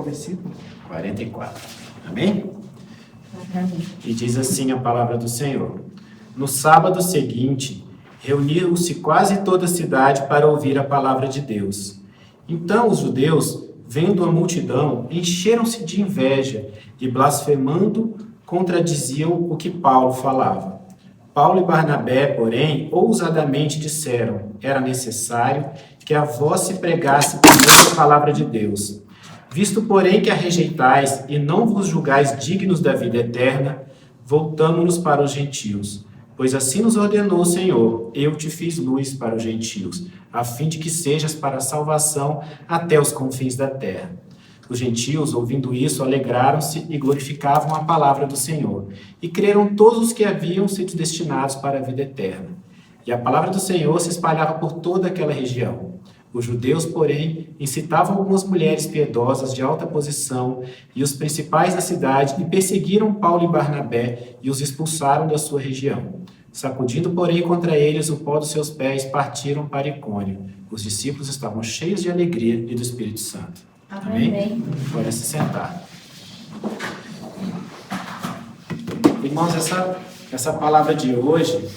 versículo? 44. Amém? E diz assim a palavra do Senhor. No sábado seguinte, reuniu-se quase toda a cidade para ouvir a palavra de Deus. Então os judeus, vendo a multidão, encheram-se de inveja e, blasfemando, contradiziam o que Paulo falava. Paulo e Barnabé, porém, ousadamente disseram: era necessário que a vós se pregasse primeiro a palavra de Deus. Visto, porém, que a rejeitais e não vos julgais dignos da vida eterna, voltamo-nos para os gentios. Pois assim nos ordenou o Senhor: eu te fiz luz para os gentios, a fim de que sejas para a salvação até os confins da terra. Os gentios, ouvindo isso, alegraram-se e glorificavam a palavra do Senhor. E creram todos os que haviam sido destinados para a vida eterna. E a palavra do Senhor se espalhava por toda aquela região. Os judeus, porém, incitavam algumas mulheres piedosas de alta posição e os principais da cidade e perseguiram Paulo e Barnabé e os expulsaram da sua região. Sacudindo, porém, contra eles o pó dos seus pés, partiram para Icônio. Os discípulos estavam cheios de alegria e do Espírito Santo. Amém? Pode se sentar. Irmãos, essa palavra de hoje,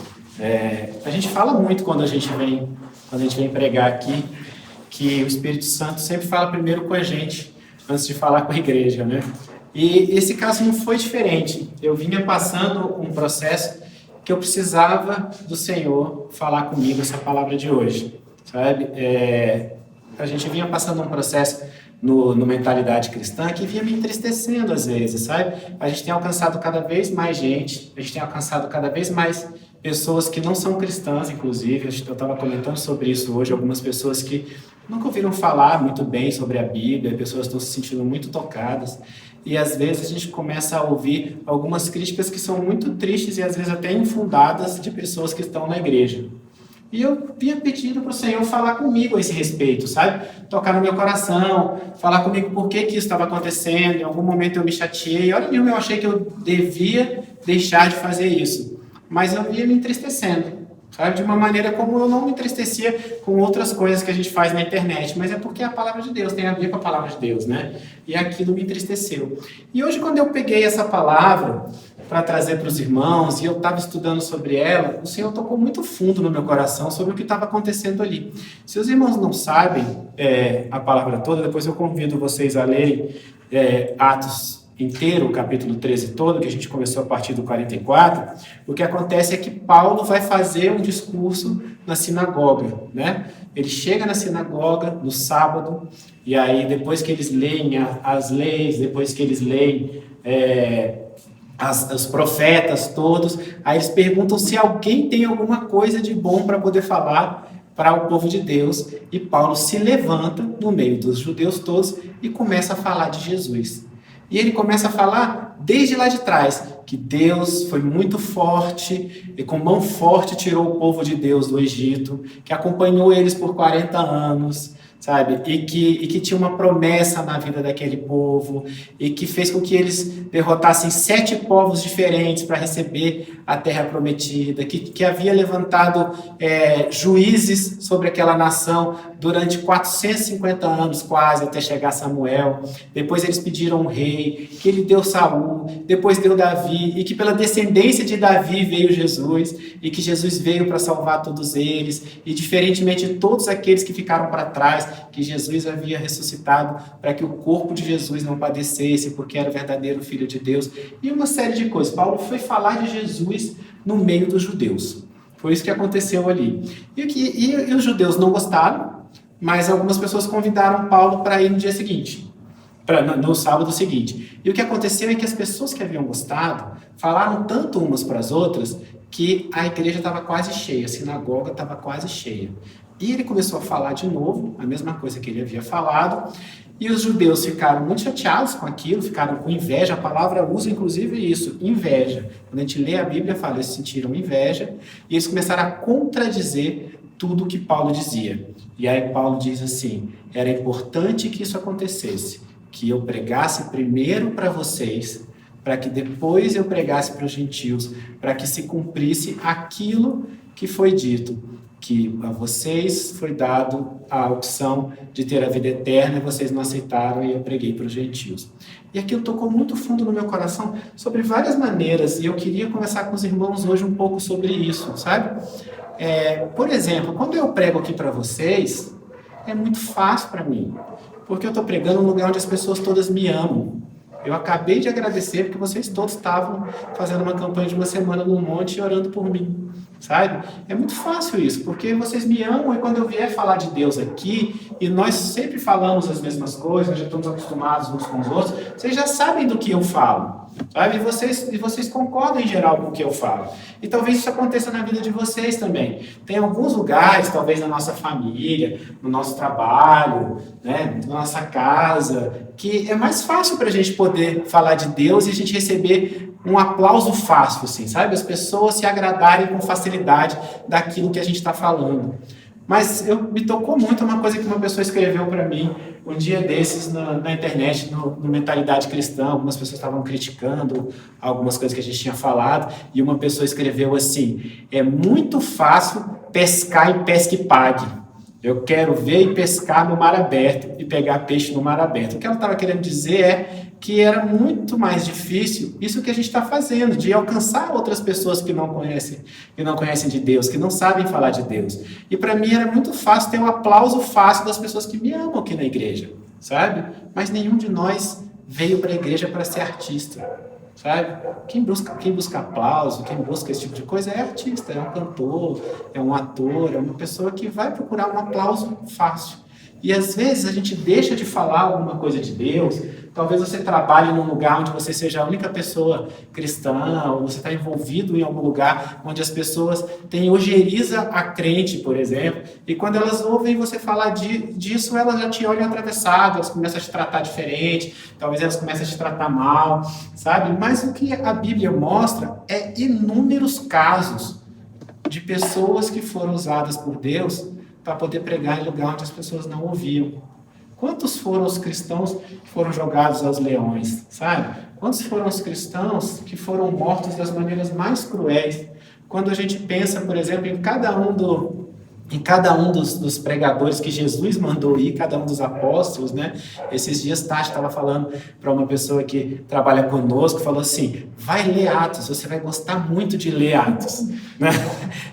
a gente fala muito quando a gente vem pregar aqui, que o Espírito Santo sempre fala primeiro com a gente, antes de falar com a igreja, né? E esse caso não foi diferente. Eu vinha passando um processo que eu precisava do Senhor falar comigo essa palavra de hoje, sabe? A gente vinha passando um processo no Mentalidade Cristã que vinha me entristecendo às vezes, sabe? A gente tem alcançado cada vez mais gente, a gente tem alcançado cada vez mais pessoas que não são cristãs, inclusive. Eu estava comentando sobre isso hoje, algumas pessoas que nunca ouviram falar muito bem sobre a Bíblia, pessoas estão se sentindo muito tocadas, e às vezes a gente começa a ouvir algumas críticas que são muito tristes e às vezes até infundadas de pessoas que estão na igreja. E eu vinha pedindo para o Senhor falar comigo a esse respeito, sabe? Tocar no meu coração, falar comigo por que isso estava acontecendo. Em algum momento eu me chateei. Hora nenhuma eu achei que eu devia deixar de fazer isso. Mas eu ia me entristecendo, sabe? De uma maneira como eu não me entristecia com outras coisas que a gente faz na internet. Mas é porque a palavra de Deus tem a ver com a palavra de Deus, né? E aquilo me entristeceu. E hoje, quando eu peguei essa palavra para trazer para os irmãos, e eu estava estudando sobre ela, o Senhor tocou muito fundo no meu coração sobre o que estava acontecendo ali. Se os irmãos não sabem a palavra toda, depois eu convido vocês a lerem Atos inteiro, o capítulo 13 todo, que a gente começou a partir do 44, o que acontece é que Paulo vai fazer um discurso na sinagoga, né? Ele chega na sinagoga no sábado, e aí depois que eles leem as leis, depois que eles leem os profetas todos, aí eles perguntam se alguém tem alguma coisa de bom para poder falar para o povo de Deus, e Paulo se levanta no meio dos judeus todos e começa a falar de Jesus. E ele começa a falar desde lá de trás, que Deus foi muito forte, e com mão forte tirou o povo de Deus do Egito, que acompanhou eles por 40 anos, sabe? E que tinha uma promessa na vida daquele povo, e que fez com que eles derrotassem 7 povos diferentes para receber a terra prometida, que havia levantado juízes sobre aquela nação durante 450 anos quase, até chegar Samuel. Depois eles pediram um rei, que ele deu Saul, depois deu Davi, e que pela descendência de Davi veio Jesus, e que Jesus veio para salvar todos eles, e diferentemente de todos aqueles que ficaram para trás, que Jesus havia ressuscitado para que o corpo de Jesus não padecesse, porque era o verdadeiro Filho de Deus, e uma série de coisas. Paulo foi falar de Jesus no meio dos judeus. Foi isso que aconteceu ali. E os judeus não gostaram, mas algumas pessoas convidaram Paulo para ir no dia seguinte, no sábado seguinte. E o que aconteceu é que as pessoas que haviam gostado falaram tanto umas para as outras que a igreja estava quase cheia, a sinagoga estava quase cheia. E ele começou a falar de novo, a mesma coisa que ele havia falado, e os judeus ficaram muito chateados com aquilo, ficaram com inveja. A palavra usa inclusive isso, inveja. Quando a gente lê a Bíblia, fala, eles sentiram inveja, e eles começaram a contradizer tudo o que Paulo dizia. E aí Paulo diz assim: era importante que isso acontecesse, que eu pregasse primeiro para vocês, para que depois eu pregasse para os gentios, para que se cumprisse aquilo que foi dito. que a vocês foi dado a opção de ter a vida eterna e vocês não aceitaram e eu preguei para os gentios. E aquilo tocou muito fundo no meu coração sobre várias maneiras e eu queria conversar com os irmãos hoje um pouco sobre isso, sabe? Por exemplo, quando eu prego aqui para vocês, é muito fácil para mim, porque eu estou pregando num lugar onde as pessoas todas me amam. Eu acabei de agradecer porque vocês todos estavam fazendo uma campanha de uma semana no monte e orando por mim, sabe? É muito fácil isso, porque vocês me amam e quando eu vier falar de Deus aqui, e nós sempre falamos as mesmas coisas, nós já estamos acostumados uns com os outros, vocês já sabem do que eu falo, sabe? E vocês concordam em geral com o que eu falo. E talvez isso aconteça na vida de vocês também. Tem alguns lugares, talvez na nossa família, no nosso trabalho, né, na nossa casa, que é mais fácil para a gente poder falar de Deus e a gente receber um aplauso fácil, assim, sabe? As pessoas se agradarem com facilidade daquilo que a gente está falando. Mas me tocou muito uma coisa que uma pessoa escreveu para mim um dia desses na internet, no Mentalidade Cristã. Algumas pessoas estavam criticando algumas coisas que a gente tinha falado e uma pessoa escreveu assim: é muito fácil pescar em pesca e pague. Eu quero ver e pescar no mar aberto e pegar peixe no mar aberto. O que ela estava querendo dizer é que era muito mais difícil isso que a gente está fazendo, de alcançar outras pessoas que não conhecem de Deus, que não sabem falar de Deus. E para mim era muito fácil ter um aplauso fácil das pessoas que me amam aqui na igreja, sabe? Mas nenhum de nós veio para a igreja para ser artista, sabe? Quem busca aplauso, quem busca esse tipo de coisa é artista, é um cantor, é um ator, é uma pessoa que vai procurar um aplauso fácil. E às vezes a gente deixa de falar alguma coisa de Deus. Talvez você trabalhe num lugar onde você seja a única pessoa cristã, ou você está envolvido em algum lugar onde as pessoas têm ojeriza a crente, por exemplo, e quando elas ouvem você falar disso, elas já te olham atravessado, elas começam a te tratar diferente, talvez elas comecem a te tratar mal, sabe? Mas o que a Bíblia mostra é inúmeros casos de pessoas que foram usadas por Deus para poder pregar em lugar onde as pessoas não ouviam. Quantos foram os cristãos que foram jogados aos leões, sabe? Quantos foram os cristãos que foram mortos das maneiras mais cruéis? Quando a gente pensa, por exemplo, em cada um dos pregadores que Jesus mandou ir, cada um dos apóstolos, né? Esses dias Tati estava falando para uma pessoa que trabalha conosco, falou assim: vai ler Atos, você vai gostar muito de ler Atos, né?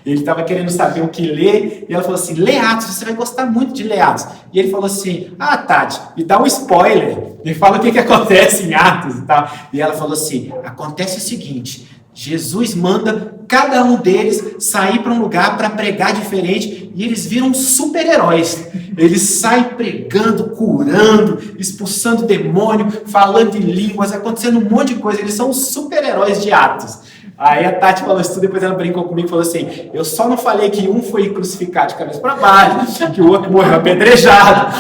Ele estava querendo saber o que ler, e ela falou assim: lê Atos, você vai gostar muito de ler Atos. E ele falou assim: ah, Tati, me dá um spoiler, me fala o que acontece em Atos e tal. E ela falou assim: acontece o seguinte, Jesus manda cada um deles sair para um lugar para pregar diferente e eles viram super-heróis. Eles saem pregando, curando, expulsando demônio, falando em línguas, acontecendo um monte de coisa. Eles são os super-heróis de Atos. Aí a Tati falou isso tudo, depois ela brincou comigo e falou assim: eu só não falei que um foi crucificado de cabeça para baixo, que o outro morreu apedrejado,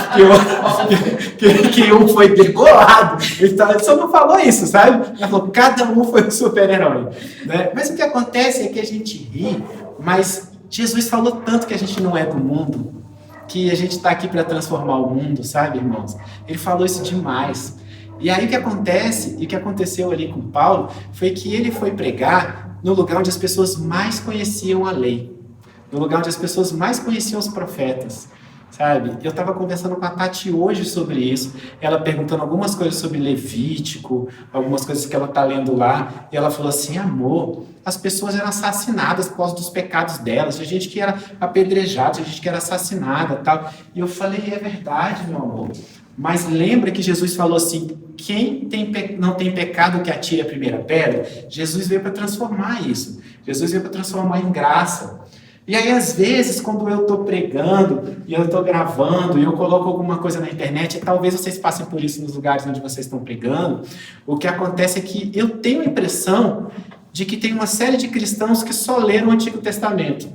que um foi degolado. Então, ele só não falou isso, sabe? Ela falou: cada um foi um super-herói, né? Mas o que acontece é que a gente ri, mas Jesus falou tanto que a gente não é do mundo, que a gente está aqui para transformar o mundo, sabe, irmãos? Ele falou isso demais. E aí o que acontece, e o que aconteceu ali com Paulo, foi que ele foi pregar no lugar onde as pessoas mais conheciam a lei, no lugar onde as pessoas mais conheciam os profetas, sabe? Eu estava conversando com a Tati hoje sobre isso, ela perguntando algumas coisas sobre Levítico, algumas coisas que ela está lendo lá, e ela falou assim: amor, as pessoas eram assassinadas por causa dos pecados delas, tinha gente que era apedrejada, tinha gente que era assassinada e tal. E eu falei: é verdade, meu amor. Mas lembra que Jesus falou assim: quem não tem pecado que atire a primeira pedra? Jesus veio para transformar isso. Jesus veio para transformar em graça. E aí, às vezes, quando eu estou pregando, e eu estou gravando, e eu coloco alguma coisa na internet, e talvez vocês passem por isso nos lugares onde vocês estão pregando, o que acontece é que eu tenho a impressão de que tem uma série de cristãos que só leram o Antigo Testamento.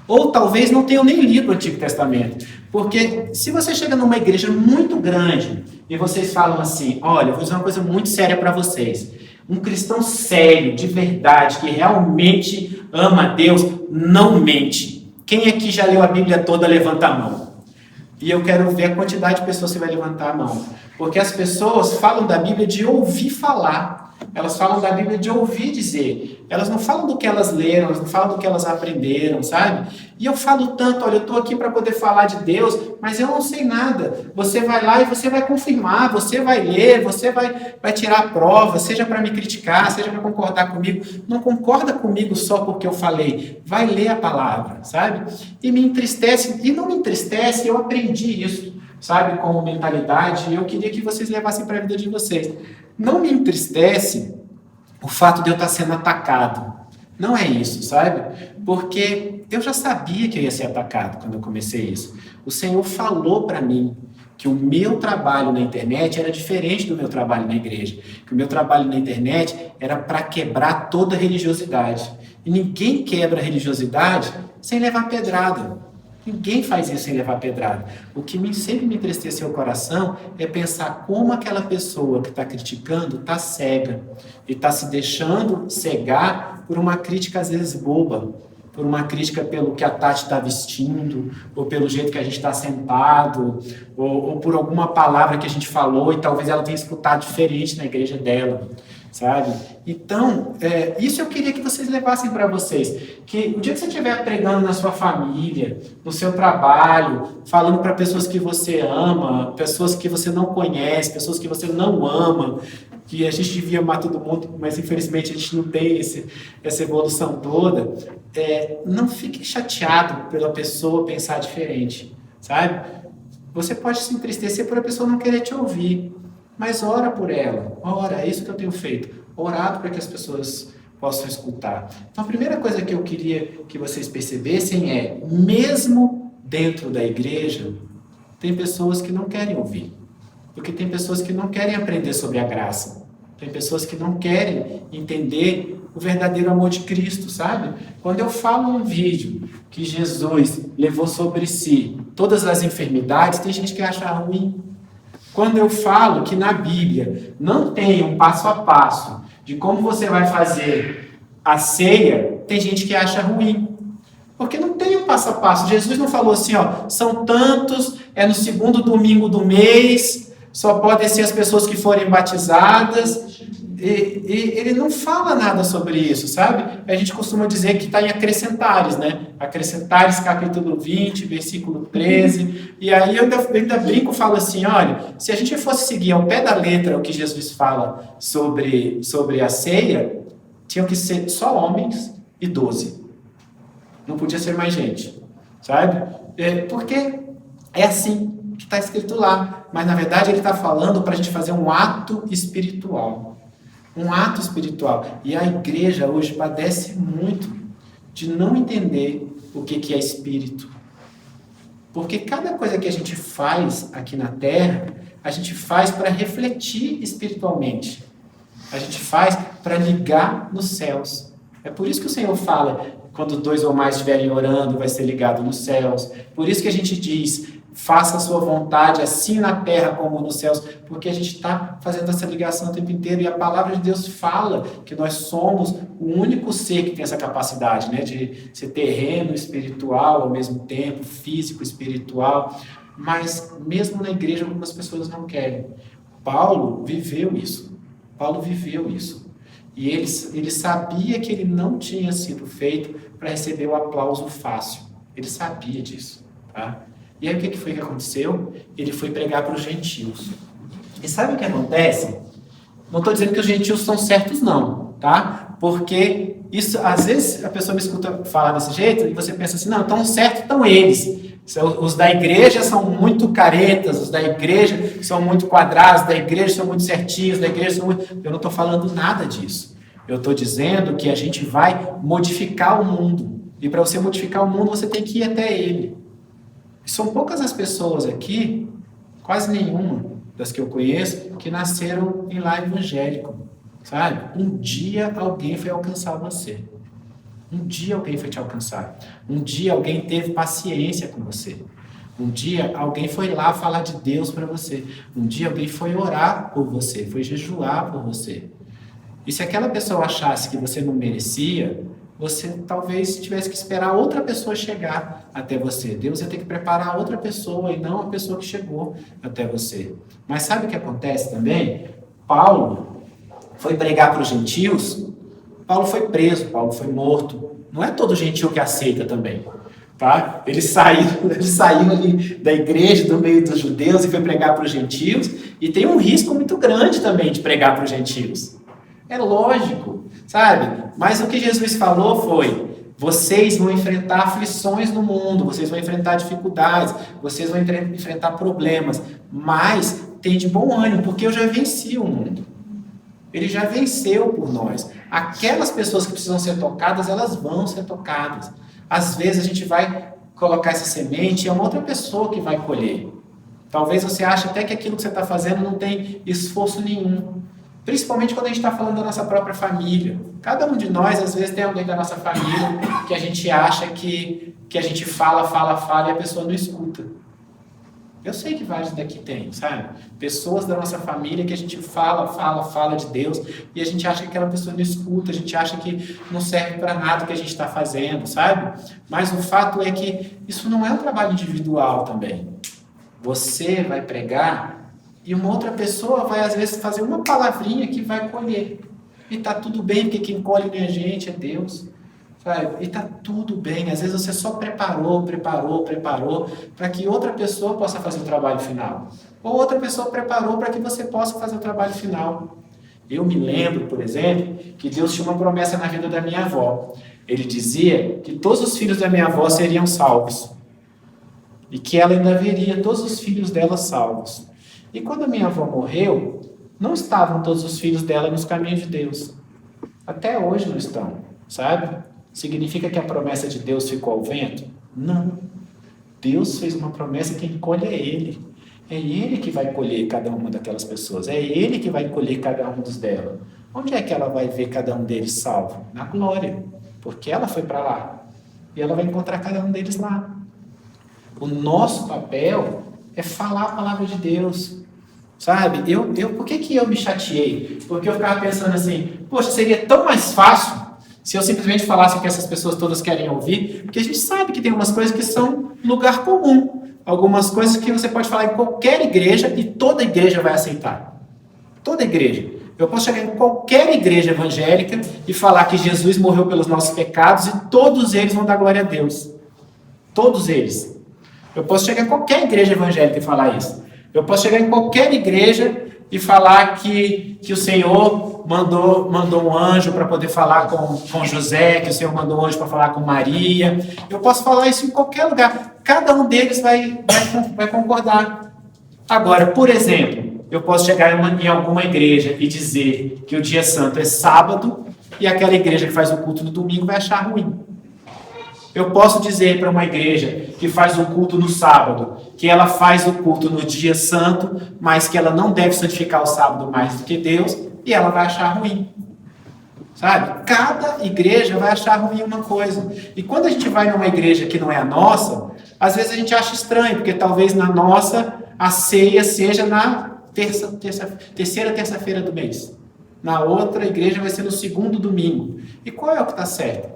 Ou talvez não tenham nem lido o Antigo Testamento. Porque se você chega numa igreja muito grande e vocês falam assim: olha, eu vou dizer uma coisa muito séria para vocês. Um cristão sério, de verdade, que realmente ama a Deus, não mente. Quem aqui já leu a Bíblia toda, levanta a mão. E eu quero ver a quantidade de pessoas que vai levantar a mão. Porque as pessoas falam da Bíblia de ouvir falar. Elas falam da Bíblia de ouvir dizer. Elas não falam do que elas leram, elas não falam do que elas aprenderam, sabe? E eu falo tanto, olha, eu estou aqui para poder falar de Deus, mas eu não sei nada. Você vai lá e você vai confirmar, você vai ler, você vai tirar a prova, seja para me criticar, seja para concordar comigo. Não concorda comigo só porque eu falei. Vai ler a palavra, sabe? E me entristece, e não me entristece, eu aprendi isso, sabe? Como mentalidade, e eu queria que vocês levassem para a vida de vocês. Não me entristece o fato de eu estar sendo atacado. Não é isso, sabe? Porque eu já sabia que eu ia ser atacado quando eu comecei isso. O Senhor falou para mim que o meu trabalho na internet era diferente do meu trabalho na igreja. Que o meu trabalho na internet era para quebrar toda a religiosidade. E ninguém quebra a religiosidade sem levar pedrada. Ninguém faz isso sem levar pedrada. O que sempre me entristeceu o coração é pensar como aquela pessoa que está criticando está cega e está se deixando cegar por uma crítica às vezes boba, por uma crítica pelo que a Tati está vestindo, ou pelo jeito que a gente está sentado, ou por alguma palavra que a gente falou e talvez ela tenha escutado diferente na igreja dela, sabe? Então, isso eu queria que vocês levassem para vocês, que o dia que você estiver pregando na sua família, no seu trabalho, falando para pessoas que você ama, pessoas que você não conhece, pessoas que você não ama, que a gente devia amar todo mundo, mas infelizmente a gente não tem essa evolução toda, não fique chateado pela pessoa pensar diferente, sabe? Você pode se entristecer por a pessoa não querer te ouvir, mas ora por ela, ora, é isso que eu tenho feito, orado para que as pessoas possam escutar. Então a primeira coisa que eu queria que vocês percebessem é, mesmo dentro da igreja, tem pessoas que não querem ouvir, porque tem pessoas que não querem aprender sobre a graça, tem pessoas que não querem entender o verdadeiro amor de Cristo, sabe? Quando eu falo num vídeo que Jesus levou sobre si todas as enfermidades, tem gente que acha ruim. Quando eu falo que na Bíblia não tem um passo a passo de como você vai fazer a ceia, tem gente que acha ruim. Porque não tem um passo a passo. Jesus não falou assim, ó, são tantos, é no segundo domingo do mês, só podem ser as pessoas que forem batizadas. E ele não fala nada sobre isso, sabe? A gente costuma dizer que está em Acrescentares, né? Acrescentares, capítulo 20, versículo 13. E aí eu ainda brinco e falo assim, olha, se a gente fosse seguir ao pé da letra o que Jesus fala sobre a ceia, tinham que ser só homens e 12. Não podia ser mais gente, sabe? Porque é assim que está escrito lá. Mas, na verdade, ele está falando para a gente fazer um ato espiritual. Um ato espiritual. E a igreja hoje padece muito de não entender o que é espírito. Porque cada coisa que a gente faz aqui na Terra, a gente faz para refletir espiritualmente. A gente faz para ligar nos céus. É por isso que o Senhor fala, quando 2 ou mais estiverem orando, vai ser ligado nos céus. Por isso que a gente diz, faça a sua vontade, assim na terra como nos céus, porque a gente está fazendo essa ligação o tempo inteiro, e a palavra de Deus fala que nós somos o único ser que tem essa capacidade, né, de ser terreno, espiritual, ao mesmo tempo, físico, espiritual, mas mesmo na igreja algumas pessoas não querem. Paulo viveu isso, e ele sabia que ele não tinha sido feito para receber o aplauso fácil, ele sabia disso, tá? E aí o que foi que aconteceu? Ele foi pregar para os gentios. E sabe o que acontece? Não estou dizendo que os gentios são certos não, tá? Porque isso, às vezes a pessoa me escuta falar desse jeito e você pensa assim, não, tão certo estão eles. Os da igreja são muito caretas, os da igreja são muito quadrados, os da igreja são muito certinhos, os da igreja são muito... Eu não estou falando nada disso. Eu estou dizendo que a gente vai modificar o mundo. E para você modificar o mundo, você tem que ir até ele. São poucas as pessoas aqui, quase nenhuma das que eu conheço, que nasceram em lar evangélico, sabe? Um dia alguém foi alcançar você. Um dia alguém foi te alcançar. Um dia alguém teve paciência com você. Um dia alguém foi lá falar de Deus para você. Um dia alguém foi orar por você, foi jejuar por você. E se aquela pessoa achasse que você não merecia, você talvez tivesse que esperar outra pessoa chegar até você. Deus ia ter que preparar outra pessoa e não a pessoa que chegou até você. Mas sabe o que acontece também? Paulo foi pregar para os gentios, Paulo foi preso, Paulo foi morto. Não é todo gentil que aceita também. Tá? Ele saiu ali da igreja, do meio dos judeus, e foi pregar para os gentios, e tem um risco muito grande também de pregar para os gentios. É lógico, sabe? Mas o que Jesus falou foi: vocês vão enfrentar aflições no mundo, vocês vão enfrentar dificuldades, vocês vão enfrentar problemas, mas tem de bom ânimo, porque eu já venci o mundo. Ele já venceu por nós. Aquelas pessoas que precisam ser tocadas, elas vão ser tocadas. Às vezes a gente vai colocar essa semente e é uma outra pessoa que vai colher. Talvez você ache até que aquilo que você está fazendo não tem esforço nenhum. Principalmente quando a gente está falando da nossa própria família. Cada um de nós, às vezes, tem alguém da nossa família que a gente acha que a gente fala e a pessoa não escuta. Eu sei que vários daqui tem, sabe? Pessoas da nossa família que a gente fala de Deus e a gente acha que aquela pessoa não escuta, a gente acha que não serve para nada o que a gente está fazendo, sabe? Mas o fato é que isso não é um trabalho individual também. Você vai pregar e uma outra pessoa vai, às vezes, fazer uma palavrinha que vai colher. E tá tudo bem, porque quem colhe não é a gente, é Deus. Sabe? E tá tudo bem. Às vezes você só preparou para que outra pessoa possa fazer o trabalho final. Ou outra pessoa preparou para que você possa fazer o trabalho final. Eu me lembro, por exemplo, que Deus tinha uma promessa na vida da minha avó. Ele dizia que todos os filhos da minha avó seriam salvos. E que ela ainda veria todos os filhos dela salvos. E quando a minha avó morreu, não estavam todos os filhos dela nos caminhos de Deus. Até hoje não estão, sabe? Significa que a promessa de Deus ficou ao vento? Não. Deus fez uma promessa, quem colhe é Ele. É Ele que vai colher cada uma daquelas pessoas. É Ele que vai colher cada um dos dela. Onde é que ela vai ver cada um deles salvo? Na glória. Porque ela foi para lá. E ela vai encontrar cada um deles lá. O nosso papel é falar a palavra de Deus. Sabe? Por que eu me chateei? Porque eu ficava pensando assim, poxa, seria tão mais fácil se eu simplesmente falasse o que essas pessoas todas querem ouvir, porque a gente sabe que tem umas coisas que são lugar comum. Algumas coisas que você pode falar em qualquer igreja e toda igreja vai aceitar. Toda igreja. Eu posso chegar em qualquer igreja evangélica e falar que Jesus morreu pelos nossos pecados e todos eles vão dar glória a Deus. Todos eles. Eu posso chegar em qualquer igreja evangélica e falar isso. Eu posso chegar em qualquer igreja e falar que o Senhor mandou um anjo para poder falar com José, que o Senhor mandou um anjo para falar com Maria. Eu posso falar isso em qualquer lugar. Cada um deles vai concordar. Agora, por exemplo, eu posso chegar em alguma igreja e dizer que o dia santo é sábado e aquela igreja que faz o culto no domingo vai achar ruim. Eu posso dizer para uma igreja que faz o culto no sábado, que ela faz o culto no dia santo, mas que ela não deve santificar o sábado mais do que Deus, e ela vai achar ruim. Sabe? Cada igreja vai achar ruim uma coisa. E quando a gente vai numa igreja que não é a nossa, às vezes a gente acha estranho, porque talvez na nossa a ceia seja na terceira terça-feira do mês. Na outra igreja vai ser no segundo domingo. E qual é o que está certo?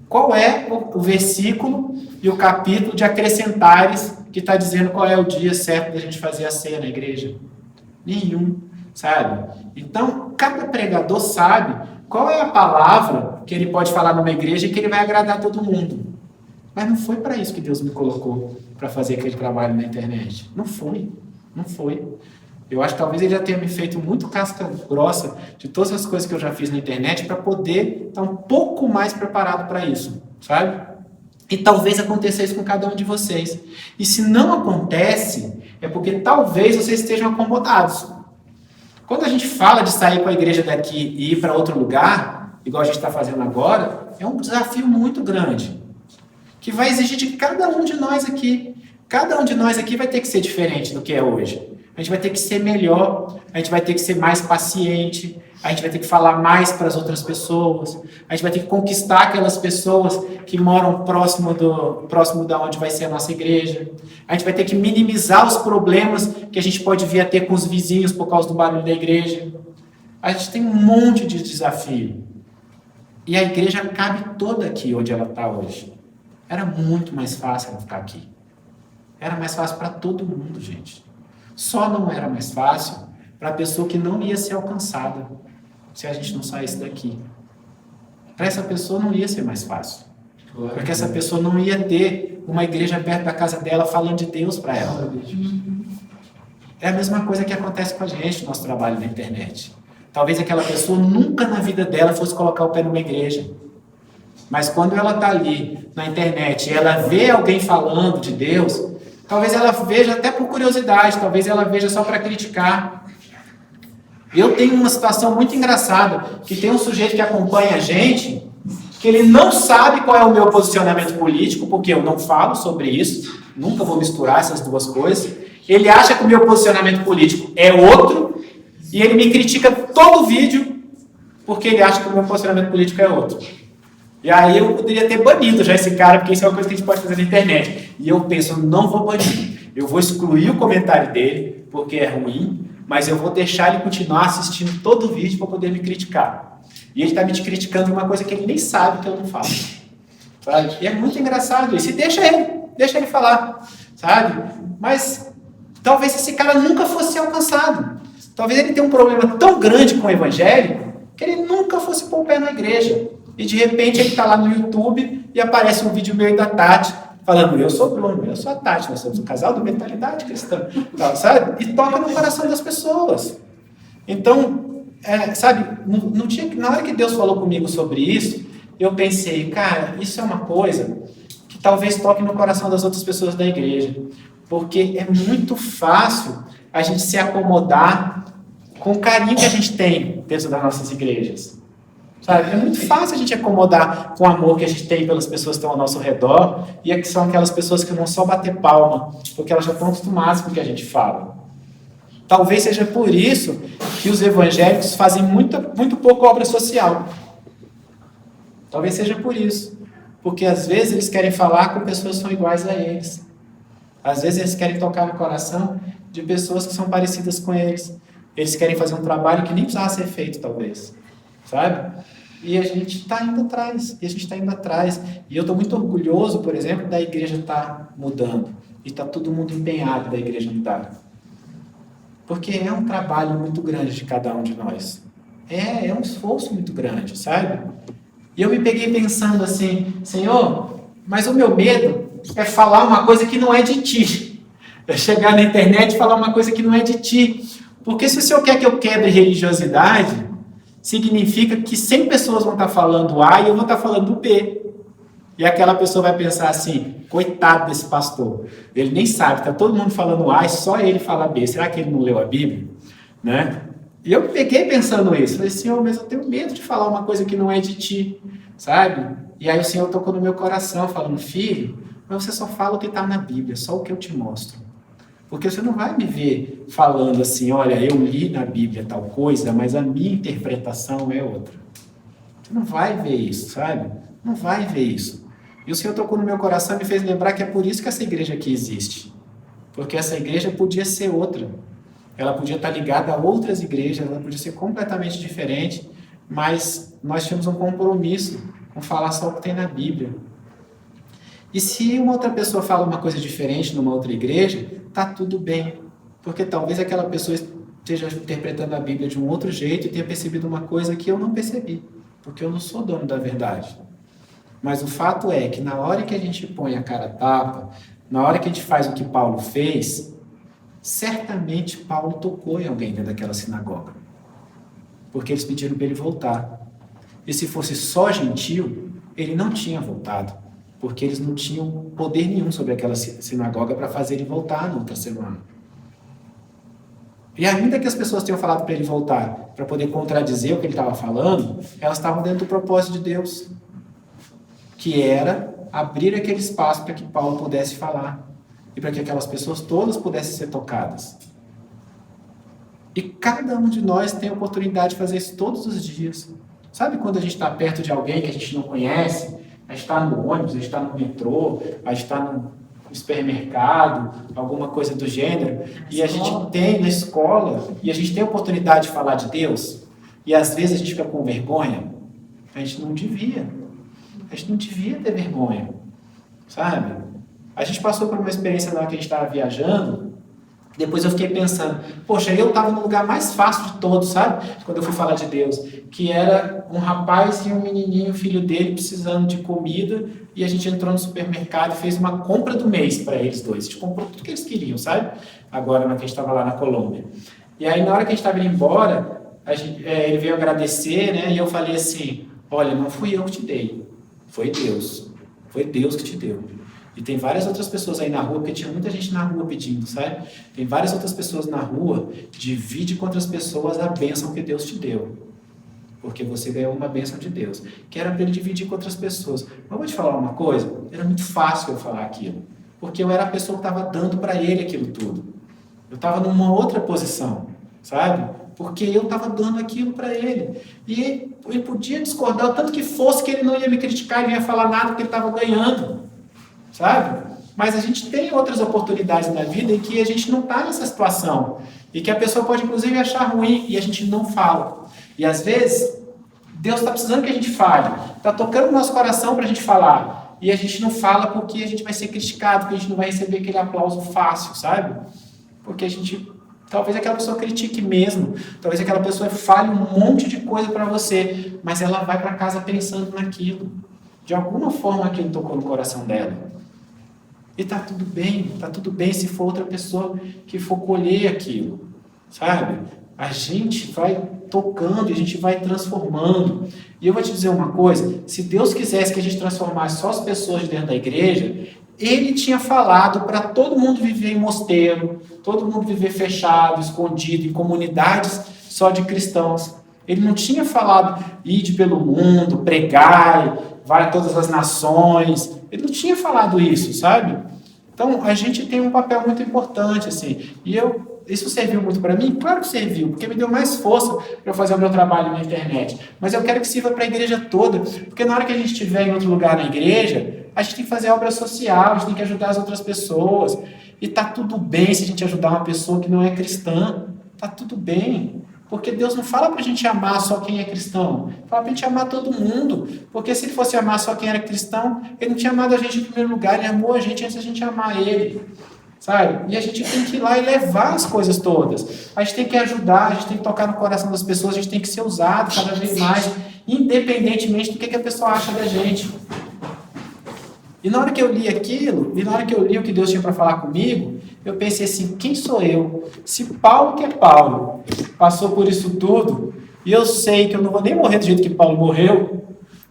Qual é o versículo e o capítulo de acrescentares que está dizendo qual é o dia certo da gente fazer a ceia na igreja? Nenhum, sabe? Então, cada pregador sabe qual é a palavra que ele pode falar numa igreja e que ele vai agradar todo mundo. Mas não foi para isso que Deus me colocou para fazer aquele trabalho na internet. Não foi. Eu acho que talvez ele já tenha me feito muito casca grossa de todas as coisas que eu já fiz na internet para poder estar um pouco mais preparado para isso, sabe? E talvez aconteça isso com cada um de vocês. E se não acontece, é porque talvez vocês estejam acomodados. Quando a gente fala de sair com a igreja daqui e ir para outro lugar, igual a gente está fazendo agora, é um desafio muito grande, que vai exigir de cada um de nós aqui. Cada um de nós aqui vai ter que ser diferente do que é hoje. A gente vai ter que ser melhor, a gente vai ter que ser mais paciente, a gente vai ter que falar mais para as outras pessoas, a gente vai ter que conquistar aquelas pessoas que moram próximo da onde vai ser a nossa igreja. A gente vai ter que minimizar os problemas que a gente pode vir a ter com os vizinhos por causa do barulho da igreja. A gente tem um monte de desafio. E a igreja cabe toda aqui onde ela está hoje. Era muito mais fácil ela ficar aqui. Era mais fácil para todo mundo, gente. Só não era mais fácil para a pessoa que não ia ser alcançada se a gente não saísse daqui. Para essa pessoa não ia ser mais fácil. Porque essa pessoa não ia ter uma igreja perto da casa dela falando de Deus para ela. É a mesma coisa que acontece com a gente no nosso trabalho na internet. Talvez aquela pessoa nunca na vida dela fosse colocar o pé numa igreja. Mas quando ela está ali na internet e ela vê alguém falando de Deus, talvez ela veja até por curiosidade, talvez ela veja só para criticar. Eu tenho uma situação muito engraçada, que tem um sujeito que acompanha a gente, que ele não sabe qual é o meu posicionamento político, porque eu não falo sobre isso, nunca vou misturar essas duas coisas. Ele acha que o meu posicionamento político é outro, e ele me critica todo vídeo, porque ele acha que o meu posicionamento político é outro. E aí eu poderia ter banido já esse cara, porque isso é uma coisa que a gente pode fazer na internet. E eu penso, eu não vou banir. Eu vou excluir o comentário dele, porque é ruim, mas eu vou deixar ele continuar assistindo todo o vídeo para poder me criticar. E ele está me criticando uma coisa que ele nem sabe que eu não falo. Sabe? E é muito engraçado isso. E deixa ele falar. Sabe? Mas talvez esse cara nunca fosse alcançado. Talvez ele tenha um problema tão grande com o evangelho que ele nunca fosse pôr o pé na igreja. E de repente ele está lá no YouTube e aparece um vídeo meu e da Tati falando, eu sou o Bruno, eu sou a Tati, nós somos um casal de mentalidade cristã. Sabe? E toca no coração das pessoas. Então, sabe, no dia, na hora que Deus falou comigo sobre isso, eu pensei, cara, isso é uma coisa que talvez toque no coração das outras pessoas da igreja. Porque é muito fácil a gente se acomodar com o carinho que a gente tem dentro das nossas igrejas. Sabe? É muito fácil a gente acomodar com o amor que a gente tem pelas pessoas que estão ao nosso redor e que são aquelas pessoas que não só bater palma, porque elas já estão acostumadas com o que a gente fala. Talvez seja por isso que os evangélicos fazem muito pouco obra social. Talvez seja por isso. Porque às vezes eles querem falar com pessoas que são iguais a eles. Às vezes eles querem tocar no coração de pessoas que são parecidas com eles. Eles querem fazer um trabalho que nem precisava ser feito, talvez. Sabe? E a gente está indo atrás. E eu estou muito orgulhoso, por exemplo, da igreja estar mudando. E está todo mundo empenhado da igreja mudar. Porque é um trabalho muito grande de cada um de nós. É um esforço muito grande, sabe? E eu me peguei pensando assim, Senhor, mas o meu medo é falar uma coisa que não é de ti. É chegar na internet e falar uma coisa que não é de ti. Porque se o Senhor quer que eu quebre religiosidade, significa que 100 pessoas vão estar falando A e eu vou estar falando B. E aquela pessoa vai pensar assim, coitado desse pastor, ele nem sabe, está todo mundo falando A e só ele fala B, será que ele não leu a Bíblia? Né? E eu peguei pensando isso, falei, Senhor, mas eu tenho medo de falar uma coisa que não é de ti, sabe? E aí o Senhor tocou no meu coração, falando, filho, mas você só fala o que está na Bíblia, só o que eu te mostro. Porque você não vai me ver falando assim, olha, eu li na Bíblia tal coisa, mas a minha interpretação é outra. Você não vai ver isso, sabe? Não vai ver isso. E o Senhor tocou no meu coração e me fez lembrar que é por isso que essa igreja aqui existe. Porque essa igreja podia ser outra. Ela podia estar ligada a outras igrejas, ela podia ser completamente diferente, mas nós tínhamos um compromisso com falar só o que tem na Bíblia. E se uma outra pessoa fala uma coisa diferente numa outra igreja, tá tudo bem. Porque talvez aquela pessoa esteja interpretando a Bíblia de um outro jeito e tenha percebido uma coisa que eu não percebi. Porque eu não sou dono da verdade. Mas o fato é que na hora que a gente põe a cara a tapa, na hora que a gente faz o que Paulo fez, certamente Paulo tocou em alguém dentro daquela sinagoga. Porque eles pediram para ele voltar. E se fosse só gentil, ele não tinha voltado. Porque eles não tinham poder nenhum sobre aquela sinagoga para fazer ele voltar na outra semana. E ainda que as pessoas tenham falado para ele voltar, para poder contradizer o que ele estava falando, elas estavam dentro do propósito de Deus, que era abrir aquele espaço para que Paulo pudesse falar, e para que aquelas pessoas todas pudessem ser tocadas. E cada um de nós tem a oportunidade de fazer isso todos os dias. Sabe quando a gente está perto de alguém que a gente não conhece, a gente está no ônibus, a gente está no metrô, a gente está no supermercado, alguma coisa do gênero, e a gente tem na escola, e a gente tem a oportunidade de falar de Deus, e às vezes a gente fica com vergonha. A gente não devia ter vergonha, sabe? A gente passou por uma experiência na hora que a gente estava viajando, Depois eu fiquei pensando, poxa, eu estava no lugar mais fácil de todos, sabe? Quando eu fui falar de Deus, que era um rapaz e um menininho, filho dele, precisando de comida, e a gente entrou no supermercado e fez uma compra do mês para eles dois. A gente comprou tudo que eles queriam, sabe? Agora, que a gente estava lá na Colômbia. E aí, na hora que a gente estava indo embora, ele veio agradecer, né? E eu falei assim, olha, não fui eu que te dei, foi Deus. Foi Deus que te deu. E tem várias outras pessoas aí na rua, porque tinha muita gente na rua pedindo, sabe? Tem várias outras pessoas na rua, divide com outras pessoas a bênção que Deus te deu. Porque você ganhou uma bênção de Deus. Que era para ele dividir com outras pessoas. Mas eu vou te falar uma coisa, era muito fácil eu falar aquilo. Porque eu era a pessoa que estava dando para ele aquilo tudo. Eu estava numa outra posição, sabe? Porque eu estava dando aquilo para ele. E ele podia discordar o tanto que fosse, que ele não ia me criticar, ele não ia falar nada porque ele estava ganhando. Sabe? Mas a gente tem outras oportunidades na vida em que a gente não está nessa situação. E que a pessoa pode, inclusive, achar ruim e a gente não fala. E, às vezes, Deus está precisando que a gente fale. Está tocando no nosso coração para a gente falar. E a gente não fala porque a gente vai ser criticado, porque a gente não vai receber aquele aplauso fácil, sabe? Porque a gente... Talvez aquela pessoa critique mesmo. Talvez aquela pessoa fale um monte de coisa para você. Mas ela vai para casa pensando naquilo. De alguma forma aquilo tocou no coração dela. E tá tudo bem se for outra pessoa que for colher aquilo, sabe? A gente vai tocando, a gente vai transformando. E eu vou te dizer uma coisa, se Deus quisesse que a gente transformasse só as pessoas de dentro da igreja, Ele tinha falado para todo mundo viver em mosteiro, todo mundo viver fechado, escondido, em comunidades só de cristãos. Ele não tinha falado, ide pelo mundo, pregai, vai a todas as nações. Ele não tinha falado isso, sabe? Então, a gente tem um papel muito importante, assim. E isso serviu muito para mim? Claro que serviu, porque me deu mais força para eu fazer o meu trabalho na internet. Mas eu quero que sirva para a igreja toda, porque na hora que a gente estiver em outro lugar na igreja, a gente tem que fazer obra social, a gente tem que ajudar as outras pessoas. E tá tudo bem se a gente ajudar uma pessoa que não é cristã. Tá tudo bem. Porque Deus não fala para a gente amar só quem é cristão. Fala para a gente amar todo mundo. Porque se Ele fosse amar só quem era cristão, Ele não tinha amado a gente em primeiro lugar. Ele amou a gente antes da gente amar Ele. Sabe? E a gente tem que ir lá e levar as coisas todas. A gente tem que ajudar, a gente tem que tocar no coração das pessoas, a gente tem que ser usado cada vez mais, independentemente do que a pessoa acha da gente. E na hora que eu li aquilo, e na hora que eu li o que Deus tinha para falar comigo, eu pensei assim, quem sou eu? Se Paulo, que é Paulo, passou por isso tudo, e eu sei que eu não vou nem morrer do jeito que Paulo morreu,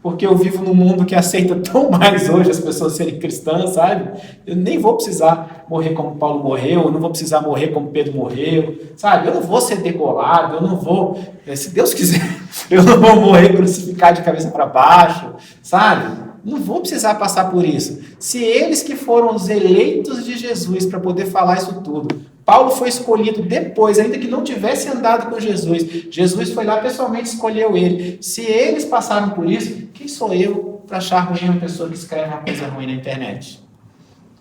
porque eu vivo num mundo que aceita tão mais hoje as pessoas serem cristãs, sabe? Eu nem vou precisar morrer como Paulo morreu, eu não vou precisar morrer como Pedro morreu, sabe? Eu não vou ser degolado, eu não vou, se Deus quiser, eu não vou morrer crucificado de cabeça para baixo, sabe? Não vou precisar passar por isso. Se eles que foram os eleitos de Jesus para poder falar isso tudo, Paulo foi escolhido depois, ainda que não tivesse andado com Jesus. Jesus foi lá pessoalmente, escolheu ele. Se eles passaram por isso, quem sou eu para achar ruim uma pessoa que escreve uma coisa ruim na internet?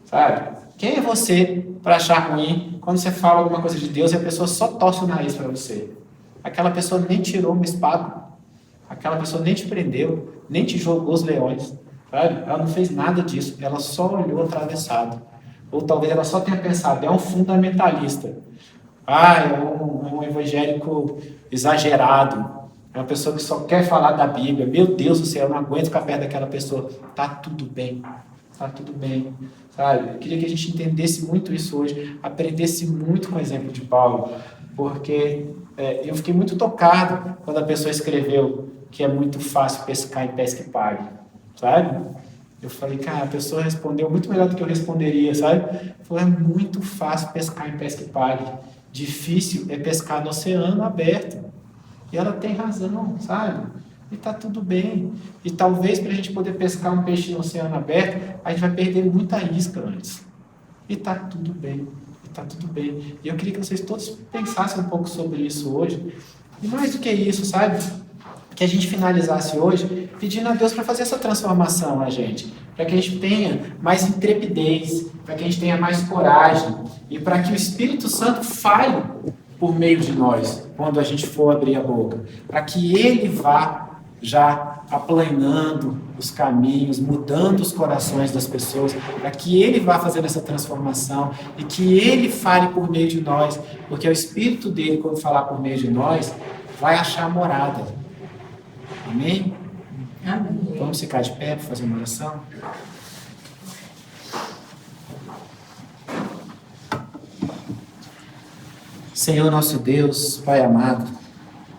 Sabe? Quem é você para achar ruim quando você fala alguma coisa de Deus e a pessoa só torce o nariz para você? Aquela pessoa nem tirou uma espada. Aquela pessoa nem te prendeu, nem te jogou os leões. Sabe? Ela não fez nada disso. Ela só olhou atravessado. Ou talvez ela só tenha pensado, é um fundamentalista. É um evangélico exagerado. É uma pessoa que só quer falar da Bíblia. Meu Deus do céu, eu não aguento ficar perto daquela pessoa. Tá tudo bem. Tá tudo bem. Sabe? Eu queria que a gente entendesse muito isso hoje. Aprendesse muito com o exemplo de Paulo. Porque eu fiquei muito tocado quando a pessoa escreveu que é muito fácil pescar em pesca e pague. Sabe? Eu falei, cara, a pessoa respondeu muito melhor do que eu responderia, sabe? Falou, é muito fácil pescar em pesca e pague. Difícil é pescar no oceano aberto. E ela tem razão, sabe? E tá tudo bem. E talvez para a gente poder pescar um peixe no oceano aberto, a gente vai perder muita isca antes. E tá tudo bem. E tá tudo bem. E eu queria que vocês todos pensassem um pouco sobre isso hoje. E mais do que isso, sabe? Que a gente finalizasse hoje pedindo a Deus para fazer essa transformação na gente, para que a gente tenha mais intrepidez, para que a gente tenha mais coragem e para que o Espírito Santo fale por meio de nós quando a gente for abrir a boca, para que Ele vá já aplanando os caminhos, mudando os corações das pessoas, para que Ele vá fazendo essa transformação e que Ele fale por meio de nós, porque é o Espírito dele, quando falar por meio de nós, vai achar morada. Amém? Amém. Vamos ficar de pé para fazer uma oração? Senhor nosso Deus, Pai amado,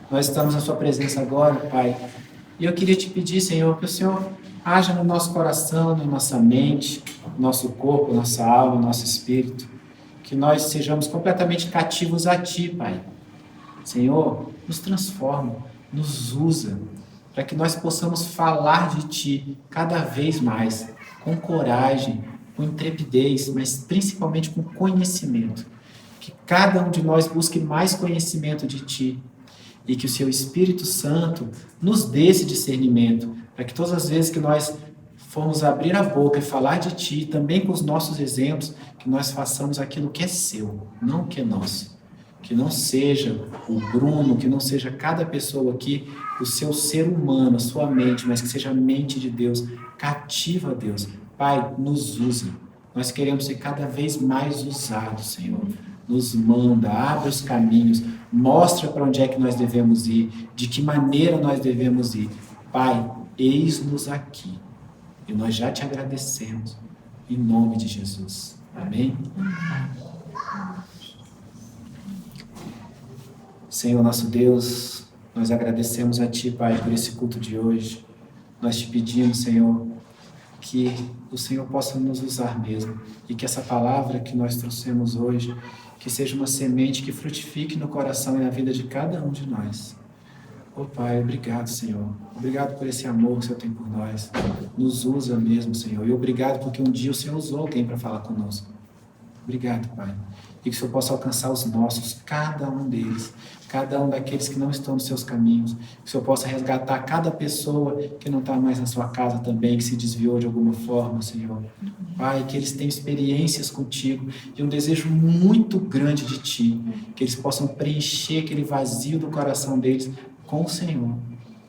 nós estamos na Sua presença agora, Pai, e eu queria te pedir, Senhor, que o Senhor haja no nosso coração, na nossa mente, no nosso corpo, nossa alma, nosso espírito, que nós sejamos completamente cativos a Ti, Pai. Senhor, nos transforma, nos usa, para que nós possamos falar de Ti cada vez mais, com coragem, com intrepidez, mas principalmente com conhecimento. Que cada um de nós busque mais conhecimento de Ti e que o Seu Espírito Santo nos dê esse discernimento, para que todas as vezes que nós formos abrir a boca e falar de Ti, também com os nossos exemplos, que nós façamos aquilo que é Seu, não o que é nosso. Que não seja o Bruno, que não seja cada pessoa aqui, o seu ser humano, a sua mente, mas que seja a mente de Deus, cativa a Deus. Pai, nos usa. Nós queremos ser cada vez mais usados, Senhor. Nos manda, abre os caminhos, mostra para onde é que nós devemos ir, de que maneira nós devemos ir. Pai, eis-nos aqui. E nós já te agradecemos, em nome de Jesus. Amém? Senhor nosso Deus, nós agradecemos a Ti, Pai, por esse culto de hoje. Nós te pedimos, Senhor, que o Senhor possa nos usar mesmo e que essa palavra que nós trouxemos hoje, que seja uma semente que frutifique no coração e na vida de cada um de nós. Oh Pai, obrigado, Senhor. Obrigado por esse amor que o Senhor tem por nós. Nos usa mesmo, Senhor. E obrigado porque um dia o Senhor usou alguém para falar conosco. Obrigado, Pai. E que o Senhor possa alcançar os nossos, cada um deles, cada um daqueles que não estão nos seus caminhos. Que o Senhor possa resgatar cada pessoa que não está mais na sua casa também, que se desviou de alguma forma, Senhor. Pai, que eles tenham experiências contigo e um desejo muito grande de Ti, que eles possam preencher aquele vazio do coração deles com o Senhor.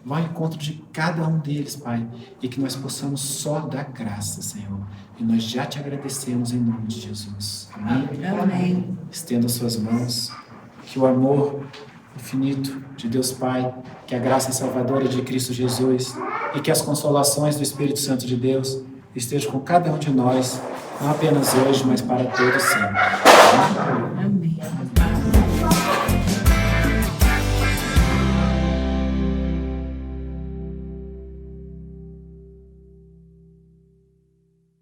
Vá ao encontro de cada um deles, Pai, e que nós possamos só dar graça, Senhor. E nós já te agradecemos em nome de Jesus. Amém? Amém. Estenda suas mãos. Que o amor infinito de Deus Pai, que a graça salvadora de Cristo Jesus e que as consolações do Espírito Santo de Deus estejam com cada um de nós, não apenas hoje, mas para todos sempre. Amém?